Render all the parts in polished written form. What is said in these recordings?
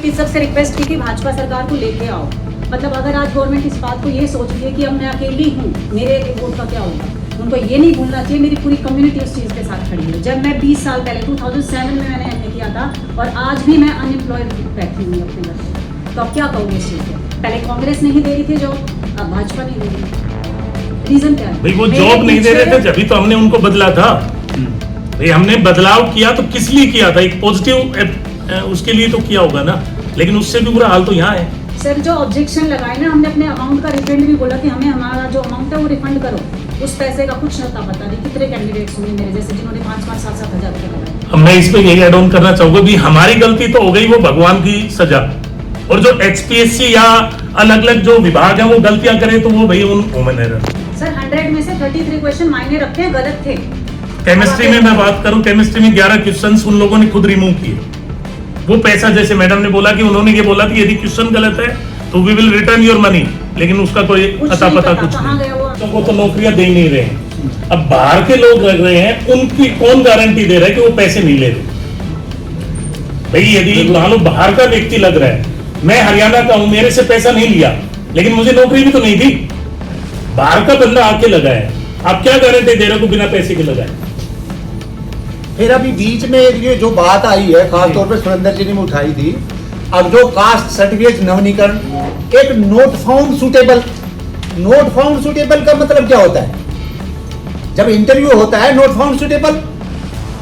P सबसे request की कि भाजपा सरकार को लेके आओ। मतलब अगर आज गवर्नमेंट इस बात को ये सोच रही है कि अब मैं अकेली हूँ, मेरे एक वोट का क्या होगा, उनको ये नहीं भूलना चाहिए मेरी पूरी कम्युनिटी उस चीज़ के साथ खड़ी है। जब मैं 20 साल पहले 2007 में मैंने एमए किया था और आज भी मैं अनएम्प्लॉयड बैठी हुई अपने घर पर, तो अब क्या कहोगे इस चीज़ पे? पहले कांग्रेस नहीं दे रही थी जॉब, अब भाजपा नहीं दे रही। रीजन क्या है? भाई वो जॉब नहीं दे रहे थे जब तो हमने उनको बदला था। भाई हमने बदलाव किया तो किस लिए किया था? एक पॉजिटिव उसके लिए तो किया होगा ना, लेकिन उससे भी बुरा हाल तो यहाँ है। सर जो ऑब्जेक्शन लगाए ना, हमने अपने अमाउंट का रिफंड भी बोला कि हमें हमारा जो अमाउंट है वो रिफंड करो। उस पैसे का कुछ नता पता नहीं। कितने कैंडिडेट्स होंगे मेरे जैसे जिन्होंने 5-5, 7-7 हज़ार रुपये लगाए। अब मैं इस पे यही एड ऑन करना चाहूंगा भी हमारी गलती तो हो गई, वो भगवान की सजा। और जो HPSC या अलग अलग जो विभाग है वो गलतियां करे तो वो भाई उन ह्यूमन एरर। सर 100 में से 33 क्वेश्चन मायने रखते हैं, गलत थे। केमिस्ट्री में मैं बात करूं, केमिस्ट्री में 11 क्वेश्चन उन लोगों ने खुद रिमूव किए। वो पैसा जैसे मैडम ने बोला कि उन्होंने ये बोला कि यदि क्वेश्चन गलत है तो we will return your money, लेकिन उसका कोई अता पता कुछ नहीं। वो तो नौकरियां दे नहीं रहे हैं। अब बाहर के लोग लग रहे हैं, उनकी कौन गारंटी दे रहा है कि वो पैसे नहीं ले रहे? भाई यदि मान लो बाहर का व्यक्ति लग रहा है, मैं हरियाणा का हूं, मेरे से पैसा नहीं लिया, लेकिन मुझे नौकरी भी तो नहीं दी। बाहर का बंदा आके लगा है, आप क्या गारंटी दे रहे हो बिना पैसे के लगाए? फिर अभी बीच में ये जो बात आई है, खासतौर पर सुरेंद्र जी ने उठाई थी, अब जो कास्ट सर्टिफिकेट नवीनीकरण, एक not found suitable. Not found suitable का मतलब क्या होता है? जब इंटरव्यू होता है नोट फाउंड सुटेबल,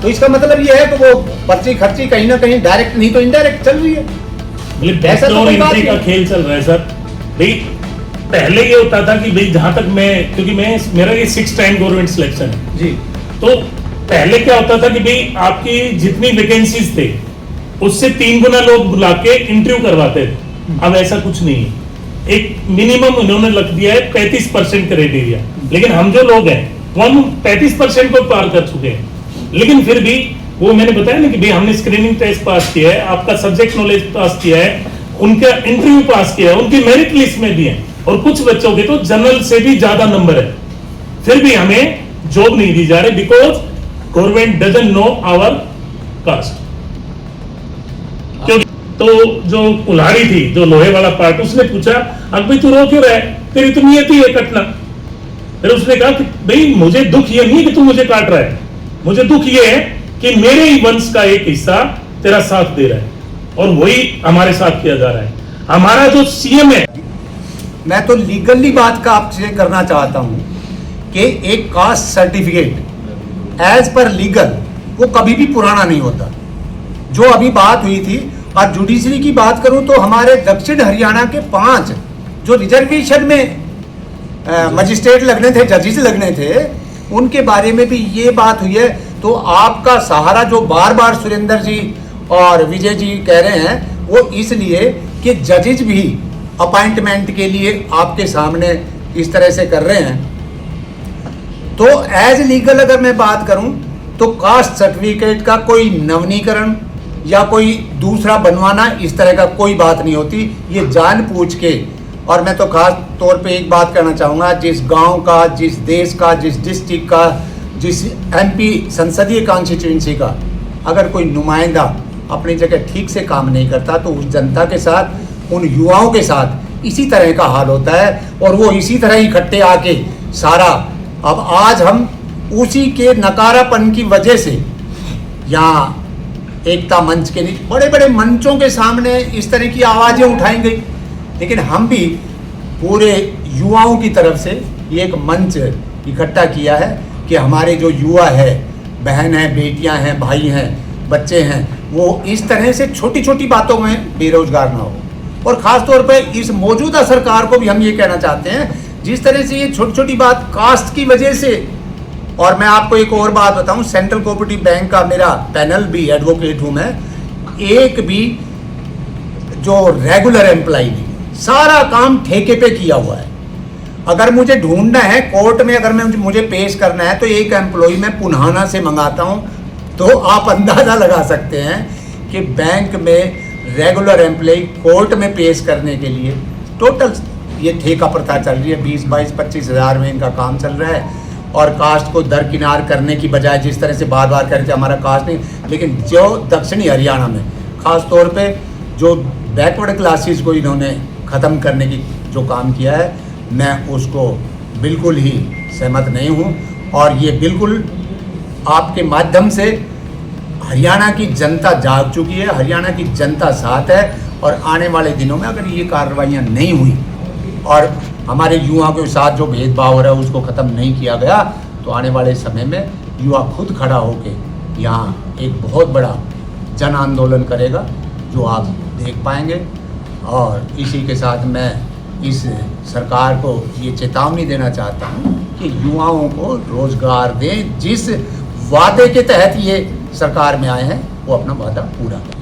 तो इसका मतलब ये है कि वो पर्ची खर्ची कहीं ना कहीं डायरेक्ट नहीं तो इनडायरेक्ट चल रही है। ऐसा तो एंट्री का खेल चल रहा है सर। भाई पहले ये होता था कि भाई जहां तक मैं, क्योंकि मेरा ये 6 टाइम गवर्नमेंट सिलेक्शन है जी, तो पहले क्या होता था कि भाई आपकी जितनी वैकेंसीज थे उससे 3 गुना लोग बुला के इंटरव्यू करवाते थे। अब ऐसा कुछ नहीं है। एक मिनिमम उन्होंने रख दिया है 35% क्राइटेरिया, लेकिन हम जो लोग हैं वो हम 35% को पार कर चुके हैं। लेकिन फिर भी वो मैंने बताया ना कि भाई हमने स्क्रीनिंग टेस्ट पास किया है, आपका सब्जेक्ट नॉलेज पास किया है, उनका इंटरव्यू पास किया है, उनकी मेरिट लिस्ट में भी है, और कुछ बच्चों के तो जनरल से भी ज्यादा नंबर है, फिर भी हमें जॉब नहीं दी जा रही because government doesn't know our caste. तो जो कुल्हाड़ी थी, जो लोहे वाला पार्ट, उसने पूछा अब भाई तू रो क्यों रहा है, तेरी तो नियत ही है कटना। फिर उसने कहा कि भाई मुझे दुख ये नहीं कि तू मुझे काट रहा है, मुझे दुख ये है कि मेरे ही वंश का एक हिस्सा तेरा साथ दे रहा है, और वही हमारे साथ किया जा रहा है। हमारा जो सीएम है, मैं तो लीगली बात का आपसे करना चाहता हूं कि एक caste certificate as per legal वो कभी भी पुराना नहीं होता। जो अभी बात हुई थी, और जुडिशरी की बात करूं तो हमारे दक्षिण हरियाणा के 5 जो रिजर्वेशन में मजिस्ट्रेट लगने थे, जजेस लगने थे, उनके बारे में भी ये बात हुई है। तो आपका सहारा जो बार बार सुरेंद्र जी और विजय जी कह रहे हैं, वो इसलिए कि जजेस भी अपॉइंटमेंट के लिए आपके सामने इस तरह से कर रहे हैं। तो एज लीगल अगर मैं बात करूं तो कास्ट सर्टिफिकेट का कोई नवीनीकरण या कोई दूसरा बनवाना इस तरह का कोई बात नहीं होती। ये जानबूझ के, और मैं तो खास तौर पे एक बात करना चाहूँगा, जिस गांव का, जिस देश का, जिस डिस्ट्रिक्ट का, जिस MP संसदीय कॉन्स्टिट्यूंसी का अगर कोई नुमाइंदा अपनी जगह ठीक से काम नहीं करता तो उस जनता के साथ, उन युवाओं के साथ इसी तरह का हाल होता है, और वो इसी तरह इकट्ठे आके सारा, अब आज हम उसी के नकारापन की वजह से यहाँ एकता मंच के लिए बड़े बड़े मंचों के सामने इस तरह की आवाज़ें उठाई गई, लेकिन हम भी पूरे युवाओं की तरफ से ये एक मंच इकट्ठा किया है कि हमारे जो युवा है, बहन हैं, बेटियां हैं, भाई हैं, बच्चे हैं, वो इस तरह से छोटी छोटी बातों में बेरोजगार ना हो। और ख़ास तौर पर इस मौजूदा सरकार को भी हम ये कहना चाहते हैं, जिस तरह से ये छोटी छोटी बात कास्ट की वजह से। और मैं आपको एक और बात बताऊं, सेंट्रल कोऑपरेटिव बैंक का मेरा पैनल भी, एडवोकेट हूं मैं, एक भी जो रेगुलर एम्प्लॉय नहीं, सारा काम ठेके पे किया हुआ है। अगर मुझे ढूंढना है कोर्ट में, अगर मुझे पेश करना है तो एक एम्प्लॉय मैं पुनाना से मंगाता हूं, तो आप अंदाज़ा लगा सकते हैं कि बैंक में रेगुलर एम्प्लॉय कोर्ट में पेश करने के लिए टोटल ये ठेका प्रथा चल रही है। 20, 22, 25 हज़ार में इनका काम चल रहा है, और कास्ट को दरकिनार करने की बजाय जिस तरह से बार बार कहते हमारा कास्ट नहीं, लेकिन जो दक्षिणी हरियाणा में खास तौर पे जो बैकवर्ड क्लासेस को इन्होंने ख़त्म करने की जो काम किया है, मैं उसको बिल्कुल ही सहमत नहीं हूँ। और ये बिल्कुल आपके माध्यम से हरियाणा की जनता जाग चुकी है, हरियाणा की जनता साथ है। और आने वाले दिनों में अगर ये कार्रवाइयाँ नहीं हुई और हमारे युवाओं के साथ जो भेदभाव हो रहा है उसको ख़त्म नहीं किया गया, तो आने वाले समय में युवा खुद खड़ा होके यहाँ एक बहुत बड़ा जन आंदोलन करेगा, जो आप देख पाएंगे। और इसी के साथ मैं इस सरकार को ये चेतावनी देना चाहता हूँ कि युवाओं को रोजगार दें। जिस वादे के तहत ये सरकार में आए हैं वो अपना वादा पूरा करें।